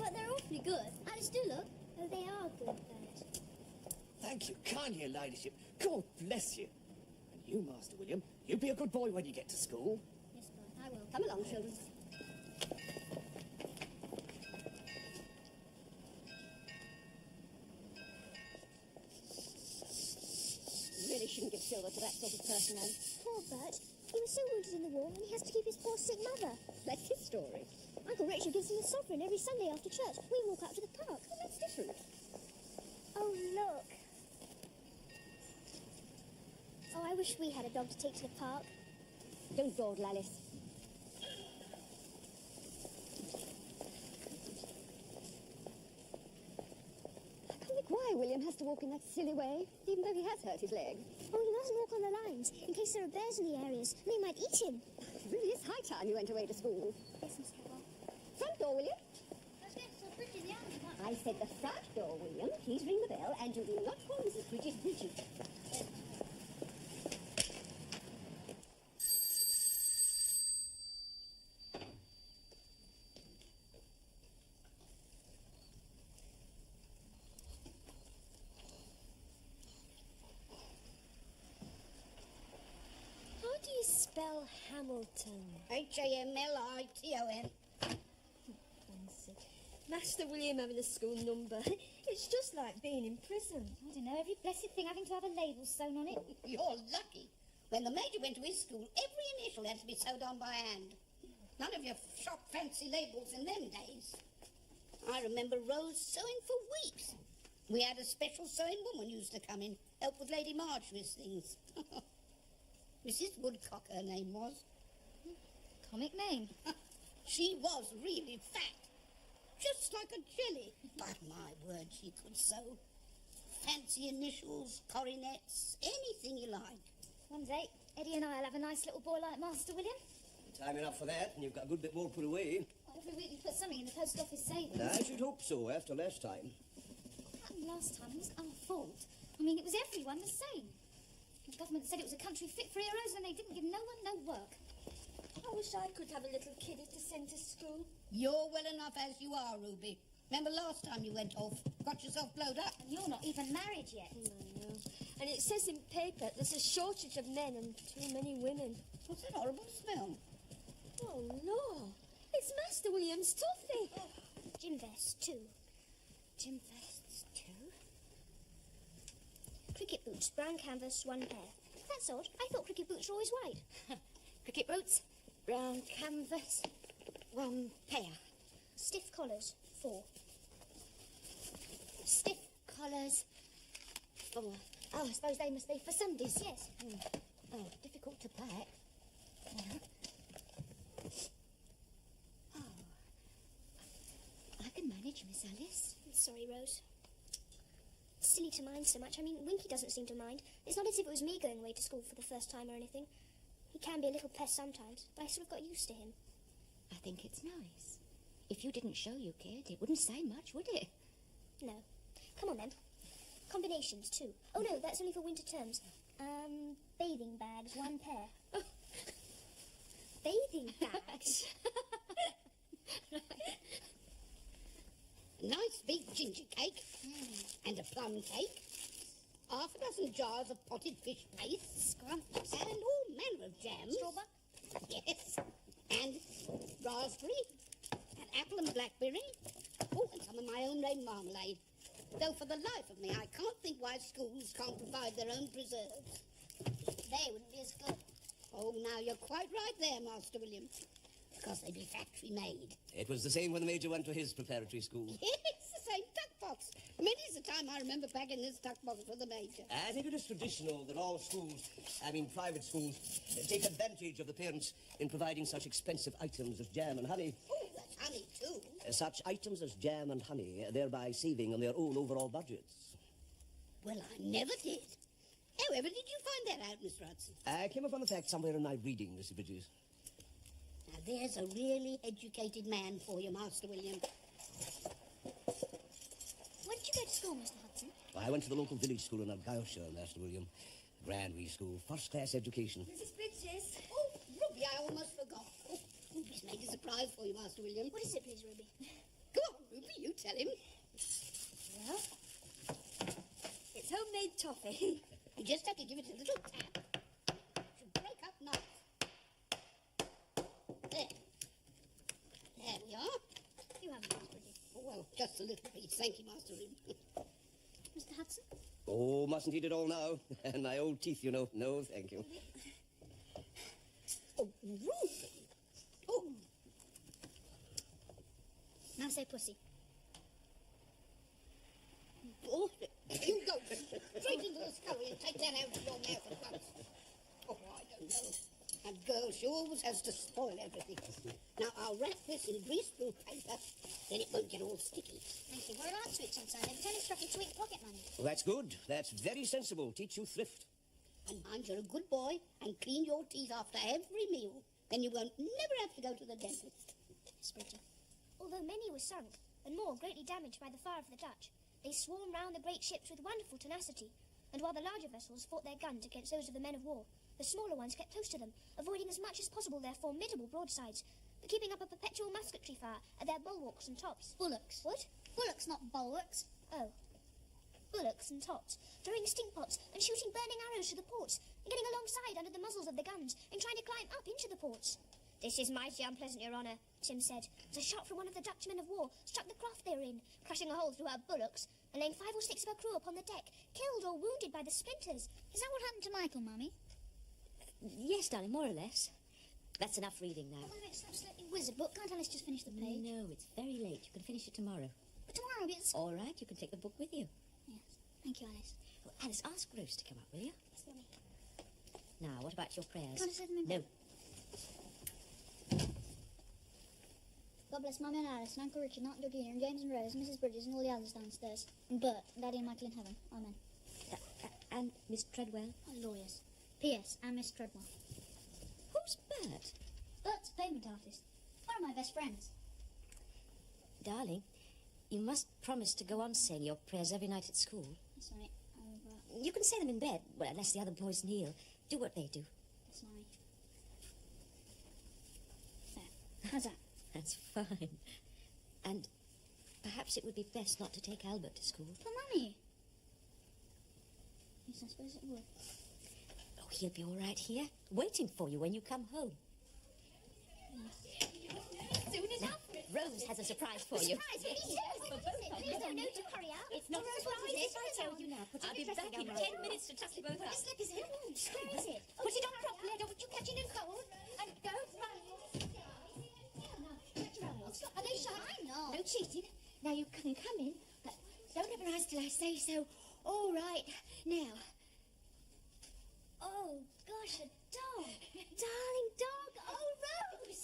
But they're awfully good. Alice, do look. Oh, they are good, Bert. Thank you, kind, your ladyship. God bless you. And you, Master William, you be a good boy when you get to school. Yes, Bert, I will. Come along, children. Really shouldn't give silver to that sort of person, Anne. Poor Bert. He was so wounded in the war, and he has to keep his poor sick mother. That's his story. Uncle Richard gives him a sovereign every Sunday after church. We walk out to the park. Well, that's different. Oh, look. Oh, I wish we had a dog to take to the park. Don't dawdle, Alice. I can't think why William has to walk in that silly way, even though he has hurt his leg. Oh, he mustn't walk on the lines, in case there are bears in the areas, and they might eat him. It really is high time you went away to school. Yes, Miss Carroll. Front door, William. Let's get so pretty in the alley. I said the front door, William. Please ring the bell, and you do not call Mrs. Bridges Bridget. How do you spell Hamilton? Hamilton. Fancy. Master William having a school number. It's just like being in prison. I don't know, every blessed thing having to have a label sewn on it. You're lucky. When the Major went to his school, every initial had to be sewed on by hand. None of your shop fancy labels in them days. I remember Rose sewing for weeks. We had a special sewing woman used to come in, help with Lady Marjorie's things. Mrs. Woodcock, her name was. Comic name. She was really fat, just like a jelly. But my word, she could sew. Fancy initials, coronets, anything you like. One day, Eddie and I'll have a nice little boy like Master William. Time enough for that, and you've got a good bit more put away. Every week we put something in the post office savings. I should hope so, after last time. What happened last time wasn't our fault. I mean, it was everyone the same. The government said it was a country fit for heroes, and they didn't give no one no work. I wish I could have a little kiddie to send to school. You're well enough as you are, Ruby. Remember last time you went off, got yourself blowed up? And you're not even married yet. I know. And it says in paper there's a shortage of men and too many women. What's that horrible smell? Oh, no. It's Master William's toffee. Gym vests, too. Gym vests, too? Cricket boots, brown canvas, one pair. That's odd. I thought cricket boots were always white. Cricket boots, brown canvas, one pair. Stiff collars, 4. Stiff collars, 4. Oh, I suppose they must be for Sundays. Yes. Oh, difficult to pack. Yeah. Oh, I can manage, Miss Alice. Sorry, Rose. It's silly to mind so much. I mean, Winky doesn't seem to mind. It's not as if it was me going away to school for the first time or anything. He can be a little pest sometimes, but I sort of got used to him. I think it's nice. If you didn't show you cared, it wouldn't say much, would it? No. Come on, then. Combinations, too. Oh, no, that's only for winter terms. Bathing bags, 1 pair. Bathing bags? A nice big ginger cake and a plum cake. Half a dozen jars of potted fish paste. Scrumptious. And all manner of jams. Strawberry? Yes. And raspberry. And apple and blackberry. Oh, and some of my own made marmalade. Though for the life of me, I can't think why schools can't provide their own preserves. They wouldn't be as good. Oh, now you're quite right there, Master William. Because they'd be factory made. It was the same when the Major went to his preparatory school. It's the same tuck box. Many's the time I remember packing this tuck box for the Major. I think it is traditional that all schools, private schools, take advantage of the parents in providing such expensive items as jam and honey. Oh, that's honey, too. Such items as jam and honey, thereby saving on their own overall budgets. Well, I never did. However, did you find that out, Mr. Hudson? I came upon the fact somewhere in my reading, Mr. Bridges. Now, there's a really educated man for you, Master William. Where did you go to school, Mr. Hudson? I went to the local village school in Argyllshire, Master William. Grand wee school, first-class education. Mrs. Bridges. Oh, Ruby, I almost forgot. Oh, Ruby's made a surprise for you, Master William. What is it, please, Ruby? Go on, Ruby, you tell him. Well, it's homemade toffee. You just have to give it a little tap. Should break up nice. There. There we are. You haven't, Mr. Bridges. Oh, well, just a little piece. Thank you, Master Ruby. Mr. Hudson? Oh, mustn't eat it all now. And my old teeth, you know. No, thank you. Oh, Ruby. Oh. Now say pussy. Oh, you go straight into the scullery and take that out of your mouth at once. Oh, I don't know. That girl, she always has to spoil everything. Now, I'll wrap this in greaseproof paper, then it won't get all sticky. Thank you. We're allowed sweets on Sunday, but only struck into eat pocket money. Well, that's good. That's very sensible. Teach you thrift. And mind you're a good boy and clean your teeth after every meal. Then you won't never have to go to the dentist. Yes, Bridget. Although many were sunk, and more greatly damaged by the fire of the Dutch, they swarmed round the great ships with wonderful tenacity, and while the larger vessels fought their guns against those of the men of war, the smaller ones kept close to them, avoiding as much as possible their formidable broadsides, but keeping up a perpetual musketry fire at their bulwarks and tops. Bullocks. What? Bullocks, not bulwarks. Oh. Bullocks and tops, throwing stink pots and shooting burning arrows to the ports, and getting alongside under the muzzles of the guns and trying to climb up into the ports. This is mighty unpleasant, Your Honour, Tim said, as a shot from one of the Dutch men of war struck the craft they were in, crashing a hole through our bulwarks, and laying 5 or 6 of her crew upon the deck, killed or wounded by the splinters. Is that what happened to Michael, Mummy? Yes, darling, more or less. That's enough reading now. What about some slightly wizard book? Can't Alice just finish the page? No, it's very late. You can finish it tomorrow. But tomorrow it's... All right, you can take the book with you. Yes. Thank you, Alice. Well, Alice, ask Rose to come up, will you? Yes, Mummy. Now, what about your prayers? Do you want to say them in No. bed? God bless Mummy and Alice and Uncle Richard and Aunt Georgina and James and Rose and Mrs. Bridges and all the others downstairs. And Bert, Daddy and Michael in heaven. Amen. And Miss Treadwell? Our lawyers. P.S. and Miss Treadwell. Who's Bert? Bert's a pavement artist. One of my best friends. Darling, you must promise to go on saying your prayers every night at school. Yes, Mummy. You can say them in bed, well, unless the other boys kneel. Do what they do. Yes, Mummy. There. How's that? That's fine. And perhaps it would be best not to take Albert to school. But Mummy. Yes, I suppose it would. Oh, he'll be all right here, waiting for you when you come home. Soon enough. Rose has a surprise for you. Surprise! Please don't know to hurry out. It's not a surprise if I tell you now. I'll be back in 10 minutes to tuck you both up. The slip is in. Where is it? Put it on properly. I don't want you catching a cold. And don't run. Are they shy? No. No cheating. Now you can come in, but don't ever ask till I say so. All right. Now. Oh, gosh, a dog. Darling dog. Oh, Rose.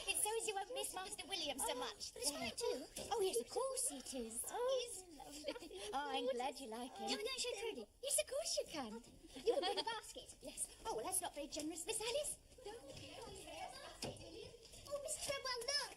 It's so as you won't miss Master William so much. But it's mine too. Oh, yes, of course it is. Oh, Oh, I'm glad you like Can him. we go and show Trudy? Yes, of course you can. You can bring the basket. Yes. Oh, well, that's not very generous, Miss Alice. Oh, Miss Treadwell, look.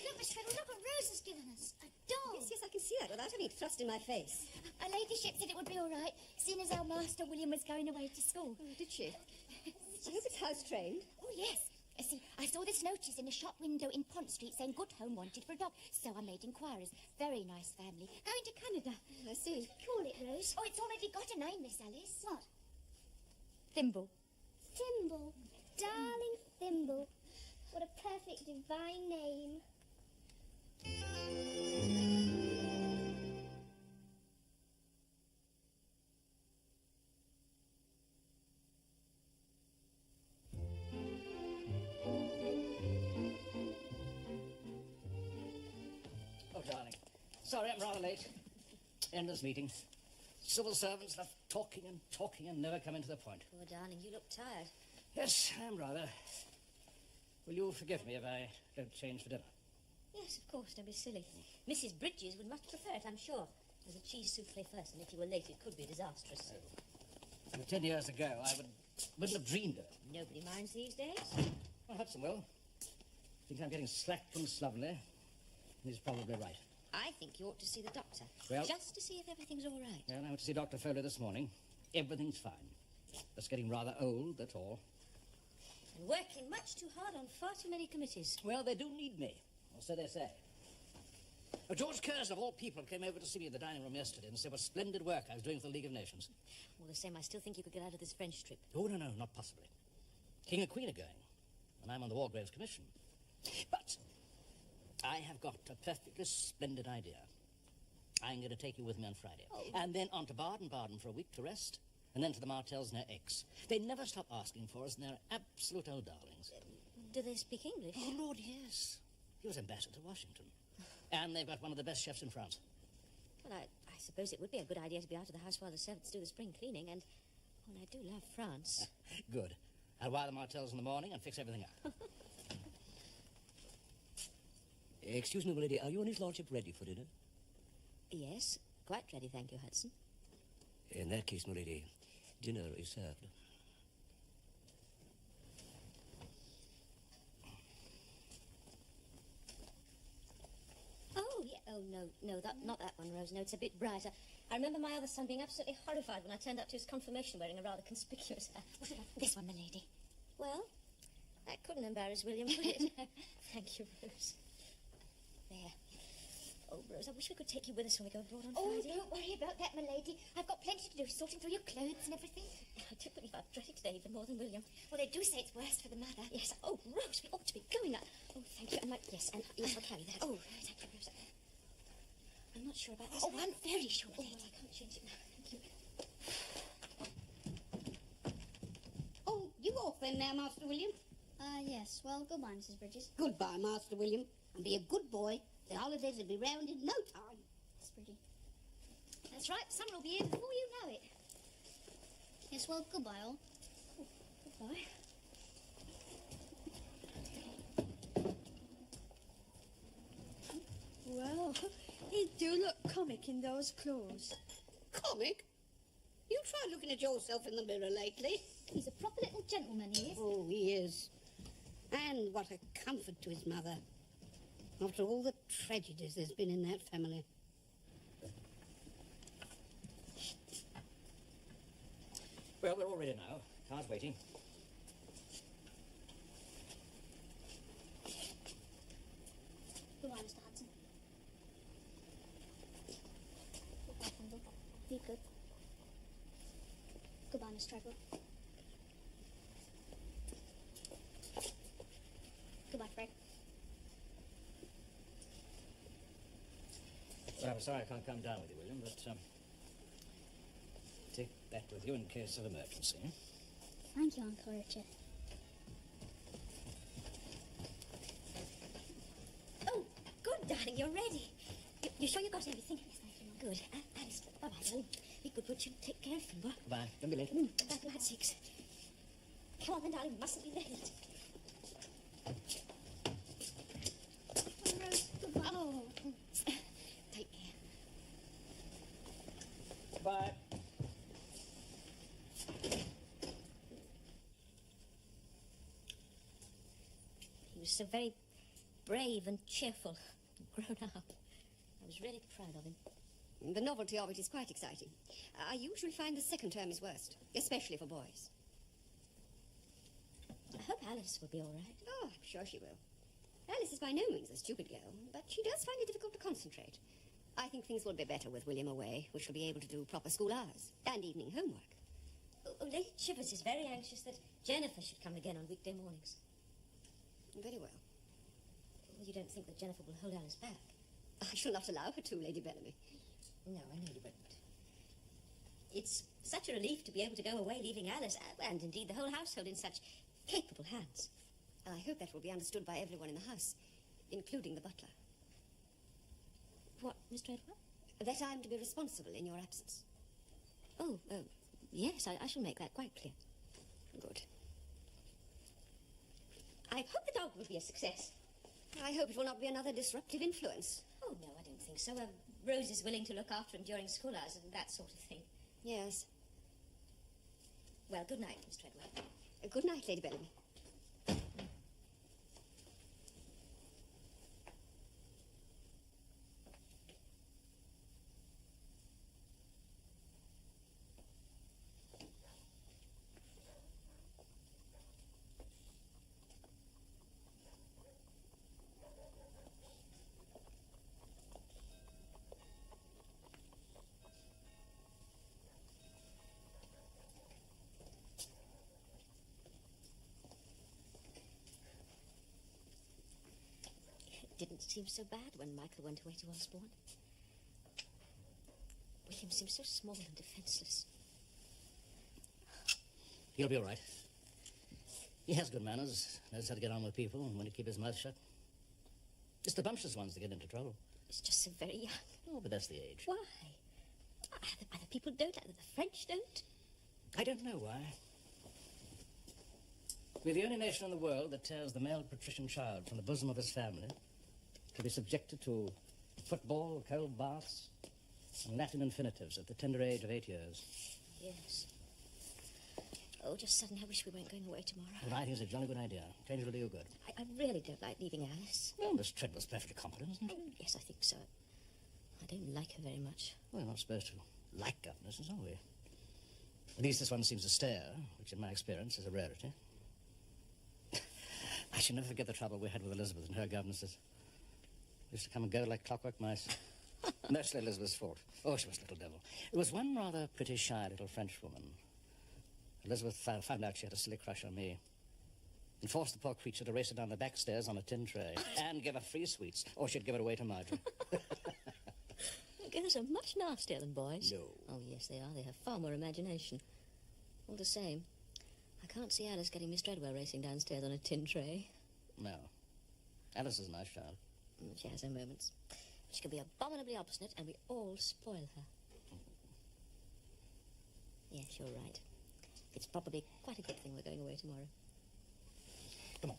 Look, Miss Treadwell, look what Rose has given us. A dog. Yes, I can see that without having it thrust in my face. Our ladyship said it would be all right, seeing as our Master William was going away to school. Oh, did she? I hope it's house-trained. Oh, yes. See, I saw this notice in a shop window in Pont Street saying good home wanted for a dog, so I made inquiries. Very nice family. Going to Canada. I see. Call it, Rose. Oh, it's already got a name, Miss Alice. What? Thimble. Thimble. Darling Thimble. What a perfect divine name. Oh, darling. Sorry, I'm rather late. End of this meeting. Civil servants love talking and never coming to the point. Poor darling, you look tired. Yes, I am rather. Will you forgive me if I don't change for dinner? Yes, of course, don't be silly. Mrs. Bridges would much prefer it, I'm sure. There's a cheese souffle first, and if you were late, it could be disastrous. 10 years ago, I wouldn't have dreamed of it. Nobody minds these days. Well, Hudson will. Thinks I'm getting slack and slovenly. He's probably right. I think you ought to see the doctor. Well- Just to see if everything's all right. Well, I went to see Dr. Foley this morning. Everything's fine. Just getting rather old, that's all. And working much too hard on far too many committees. Well, they do need me, or so they say. George Curzon, of all people, came over to see me in the dining room yesterday and said what splendid work I was doing for the League of Nations. All the same, I still think you could get out of this French trip. Oh, no, not possibly. King and Queen are going, and I'm on the War Graves Commission. But I have got a perfectly splendid idea. I'm going to take you with me on Friday. Oh. And then on to Baden-Baden for a week to rest, and then to the Martels near Aix. They never stop asking for us, and they're absolute old darlings. Do they speak English? Oh, Lord, yes. He was ambassador to Washington. And they've got one of the best chefs in France. Well, I suppose it would be a good idea to be out of the house while the servants do the spring cleaning, and well, I do love France. Good. I'll wire the Martels in the morning and fix everything up. Excuse me, my lady, are you and his lordship ready for dinner? Yes, quite ready, thank you, Hudson. In that case, my lady, dinner is served. Oh, yeah. Oh, no, not that one, Rose. No, it's a bit brighter. I remember my other son being absolutely horrified when I turned up to his confirmation wearing a rather conspicuous hat. What about this one, my lady? Well, that couldn't embarrass William, could it? No. Thank you, Rose. There. Oh, Rose, I wish we could take you with us when we go abroad on Oh, Friday. don't worry about that, my lady. I've got plenty to do, sorting through your clothes and everything. I do believe I've dreaded today even more than William. Well, they do say it's worse for the mother. Yes. Oh, Rose, we ought to be going now. Oh, thank you. Yes, I'll carry that. Oh, thank you, Rose. I'm not sure about this. Oh, I'm very sure. Oh, well, I can't change it now. Thank you. Oh, you off then now, Master William? Yes. Well, goodbye, Mrs. Bridges. Goodbye, Master William. And be a good boy. The holidays will be round in no time. Miss Bridges. That's right, summer will be here before you know it. Yes, well, goodbye, all. Goodbye. Well, he do look comic in those clothes. Comic? You try looking at yourself in the mirror lately. He's a proper little gentleman, he is. Oh, he is. And what a comfort to his mother. After all the tragedies there's been in that family. Well, we're all ready now. Car's waiting. Goodbye, Mr. Hudson. Goodbye, Kendall. Be good. Goodbye, Miss Treadwell. Goodbye, Fred. Well, I'm sorry I can't come down with you, William, but take that with you in case of emergency. Thank you, Uncle Richard. Oh, good, darling, you're ready. You sure you got everything? Yes, thank you, Mum. Good. Alice, bye-bye, darling. Be good, would you? Take care of him, Bye. Don't be late. Back at 6. Come on then, darling, we mustn't be late. Goodbye. Oh, take care. Bye. He was so very brave and cheerful, grown up. I was really proud of him. The novelty of it is quite exciting. I usually find the second term is worst, especially for boys. I hope Alice will be all right. Oh, I'm sure she will. Alice is by no means a stupid girl, but she does find it difficult to concentrate. I think things will be better with William away, which will be able to do proper school hours and evening homework. Lady Chivers is very anxious that Jennifer should come again on weekday mornings. Very well. You don't think that Jennifer will hold Alice back? I shall not allow her to, Lady Bellamy. No, I know you won't. It's such a relief to be able to go away leaving Alice, and indeed the whole household, in such capable hands. I hope that will be understood by everyone in the house, including the butler. What, Miss Treadwell? That I'm to be responsible in your absence. Oh, yes, I shall make that quite clear. Good. I hope the dog will be a success. I hope it will not be another disruptive influence. Oh, no, I don't think so. Rose is willing to look after him during school hours and that sort of thing. Yes. Well, good night, Miss Treadwell. Good night, Lady Bellamy. didn't seem so bad when Michael went away to Osborne. William seems so small and defenseless. He'll be all right. He has good manners, knows how to get on with people and when to keep his mouth shut. It's the bumptious ones that get into trouble. He's just so very young. Oh, but that's the age. Why? Other people don't, the French don't. I don't know why. We're the only nation in the world that tears the male patrician child from the bosom of his family to be subjected to football, cold baths, and Latin infinitives at the tender age of 8 years. Yes. Oh, just suddenly I wish we weren't going away tomorrow. Well, I think it's a jolly good idea. Change will do you good. I really don't like leaving Alice. Well, Miss Treadwell's perfectly competent, isn't she? Oh, yes, I think so. I don't like her very much. Well, we're not supposed to like governesses, are we? At least this one seems to stare, which in my experience is a rarity. I shall never forget the trouble we had with Elizabeth and her governesses. They used to come and go like clockwork mice. Mostly Elizabeth's fault. Oh, she was a little devil. It was one rather pretty shy little French woman. Elizabeth found out she had a silly crush on me and forced the poor creature to race her down the back stairs on a tin tray and give her free sweets, or she'd give it away to Marjorie. Girls are much nastier than boys. No. Oh, yes, they are. They have far more imagination. All the same, I can't see Alice getting Miss Treadwell racing downstairs on a tin tray. No. Alice is a nice child. She has her moments. She can be abominably obstinate, and we all spoil her. Yes, you're right. It's probably quite a good thing we're going away tomorrow. Come on.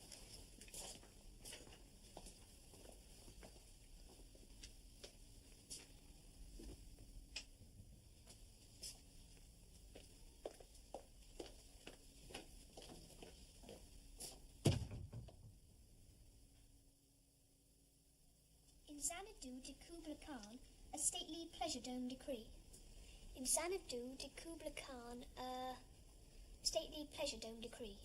In Xanadu de Kubla Khan, a stately pleasure-dome decree. In Xanadu de Kubla Khan, stately pleasure-dome decree.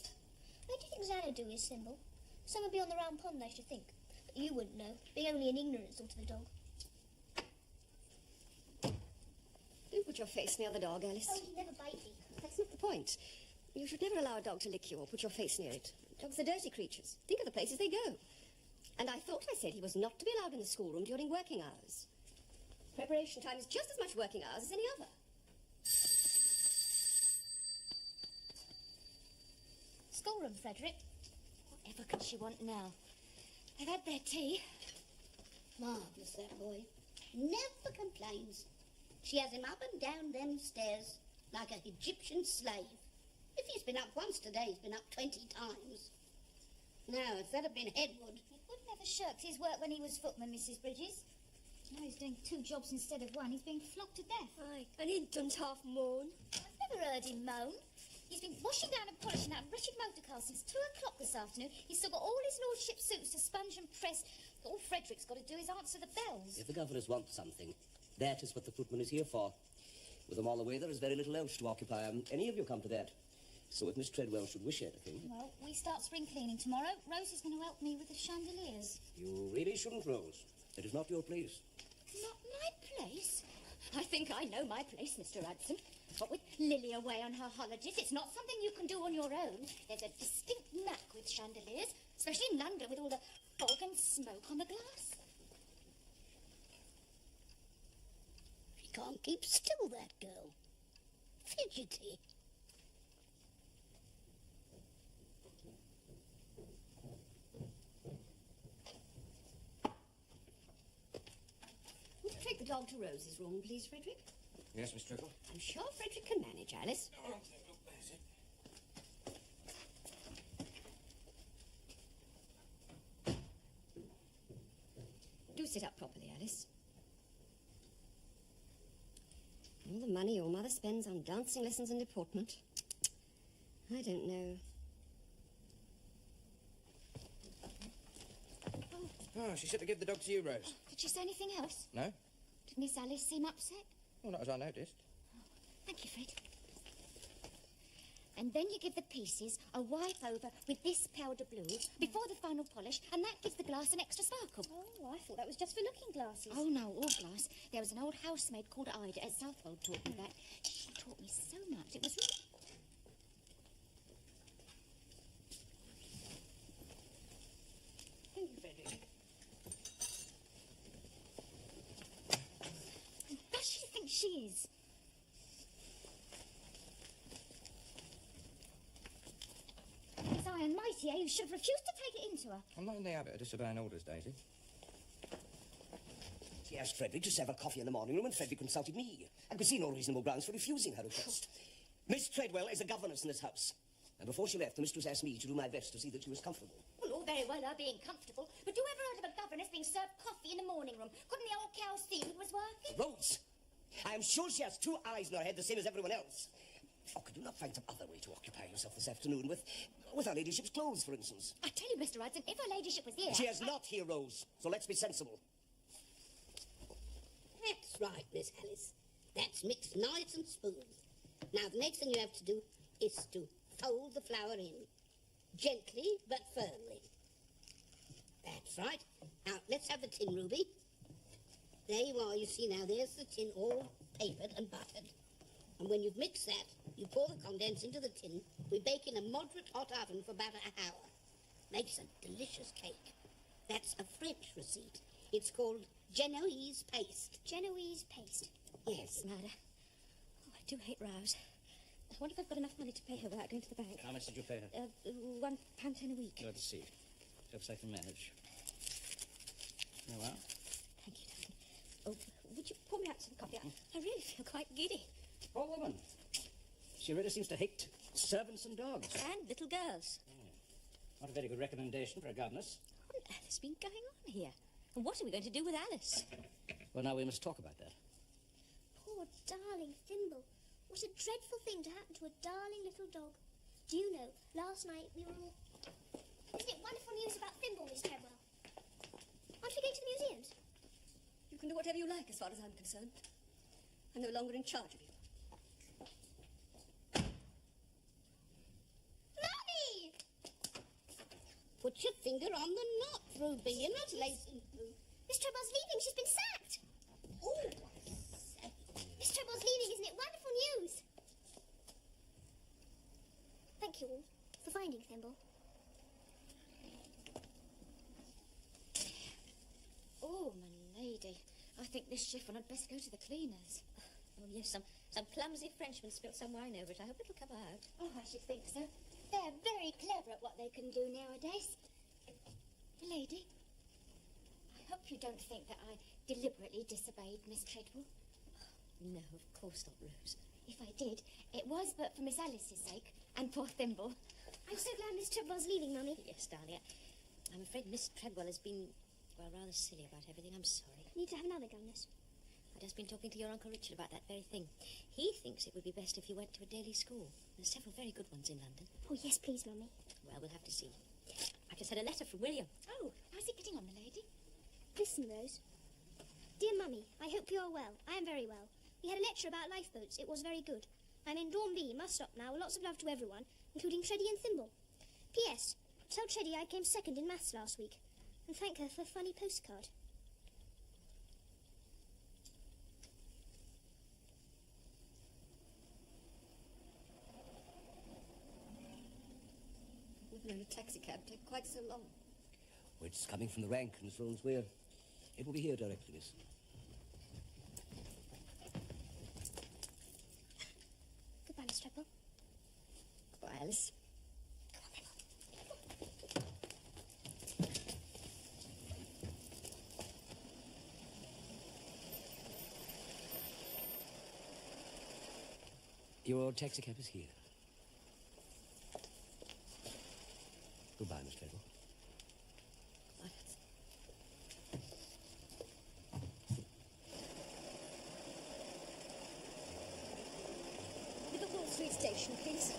Where do you think Xanadu is, Symbol? Somewhere beyond the round pond, I should think. But you wouldn't know, being only an ignorant sort of a dog. Do put your face near the dog, Alice. Oh, he'd never bite me. That's not the point. You should never allow a dog to lick you or put your face near it. Dogs are dirty creatures. Think of the places they go. And I thought I said he was not to be allowed in the schoolroom during working hours. Preparation time is just as much working hours as any other. Schoolroom, Frederick. Whatever can she want now? They've had their tea. Marvellous, that boy. Never complains. She has him up and down them stairs like an Egyptian slave. If he's been up once today, he's been up 20 times. Now, if that had been Edward... He wouldn't have shirked his work when he was footman, Mrs. Bridges. Now he's doing 2 jobs instead of 1. He's being flogged to death. Aye, and he doesn't half moan. I've never heard him moan. He's been washing down and polishing that wretched motor car since 2 o'clock this afternoon. He's still got all his lordship's suits to sponge and press. All Frederick's got to do is answer the bells. If the governors want something, that is what the footman is here for. With them all away, there is very little else to occupy them. Any of you come to that. So if Miss Treadwell should wish anything... Well, we start spring cleaning tomorrow. Rose is going to help me with the chandeliers. You really shouldn't, Rose. It is not your place. Not my place? I think I know my place, Mr. Hudson. What with Lily away on her holidays, it's not something you can do on your own. There's a distinct knack with chandeliers, especially in London with all the fog and smoke on the glass. She can't keep still, that girl. Fidgety. Would you take the dog to Rose's room, please, Frederick? Yes, Miss Treadwell. I'm sure Frederick can manage, Alice. Do sit up properly, Alice. All the money your mother spends on dancing lessons and deportment. I don't know. Oh, she said to give the dog to you, Rose. Did she say anything else? No? Did Miss Alice seem upset? Well, not as I noticed. Thank you, Fred. And then you give the pieces a wipe over with this powder blue before the final polish, and that gives the glass an extra sparkle. Oh, I thought that was just for looking glasses. Oh, no, all glass. There was an old housemaid called Ida at Southwold taught me that. She taught me so much. It was really... Thank you, Frederick. she is. It's high and mighty, eh? You should have refused to take it into her. I'm not in the habit of disobeying orders, Daisy. She asked Frederick to serve her coffee in the morning room, and Frederick consulted me. I could see no reasonable grounds for refusing her request. Miss Treadwell is a governess in this house. And before she left, the mistress asked me to do my best to see that she was comfortable. Well, all very well her being comfortable, but you ever heard of a governess being served coffee in the morning room? Couldn't the old cow see who was working? Rose, I am sure she has two eyes in her head, the same as everyone else. Oh, could you not find some other way to occupy yourself this afternoon with her ladyship's clothes, for instance? I tell you, Mr. Hudson, if her ladyship was here... She is not here, Rose, so let's be sensible. That's right, Miss Alice. That's mixed nice and smooth. Now, the next thing you have to do is to fold the flour in. Gently, but firmly. That's right. Now, let's have the tin, Ruby. There you are, you see now, there's the tin all papered and buttered. And when you've mixed that, you pour the condensed into the tin. We bake in a moderate hot oven for about an hour. Makes a delicious cake. That's a French receipt. It's called Genoese paste. Genoese paste. Yes. Murder. Oh, I do hate rows. I wonder if I've got enough money to pay her without going to the bank. How much did you pay her? £1.10 a week. Let's see. Perhaps I can manage. Very well. Thank you, darling. Oh, would you pour me out some coffee? I really feel quite giddy. Poor woman. She really seems to hate servants and dogs. And little girls. Not a very good recommendation for a governess. What on earth has been going on here? And what are we going to do with Alice? Well, now we must talk about that. Poor darling Thimble. What a dreadful thing to happen to a darling little dog. Do you know, last night we were all... Isn't it wonderful news about Thimble, Miss Treadwell? Aren't we going to the museums? You can do whatever you like as far as I'm concerned. I'm no longer in charge of you. Mummy! Put your finger on the knot, Ruby. You're not lacing through. Miss Treadwell's leaving. She's been sacked. Oh, Miss Treadwell's leaving. Isn't it wonderful news? Thank you all for finding Thimble. Oh, my lady. I think this chiffon had best go to the cleaners. Oh, yes, some clumsy Frenchman spilt some wine over it. I hope it'll come out. Oh, I should think so. They're very clever at what they can do nowadays. Lady, I hope you don't think that I deliberately disobeyed Miss Treadwell. No, of course not, Rose. If I did, it was but for Miss Alice's sake and poor Thimble. I'm so glad Miss Treadwell's leaving, Mummy. Yes, darling. I'm afraid Miss Treadwell has been, well, rather silly about everything. I'm sorry. Need to have another governess. I've just been talking to your Uncle Richard about that very thing. He thinks it would be best if you went to a daily school. There's several very good ones in London. Oh, yes, please, Mummy. Well, we'll have to see. I just had a letter from William. Oh, how's it getting on, my lady? Listen, Rose. Dear Mummy, I hope you are well. I am very well. We had a lecture about lifeboats. It was very good. I'm in Dorm B. Must stop now. Lots of love to everyone, including Treddy and Thimble. P.S. Tell Treddy I came second in maths last week. And thank her for a funny postcard. We've known a taxicab take quite so long. Oh, it's coming from the rank and Sloane's Weir. It will be here directly, miss. Goodbye, Miss Treadwell. Goodbye, Alice. Your taxicab is here. Goodbye, Miss Treadwell. Liverpool Street Station, please.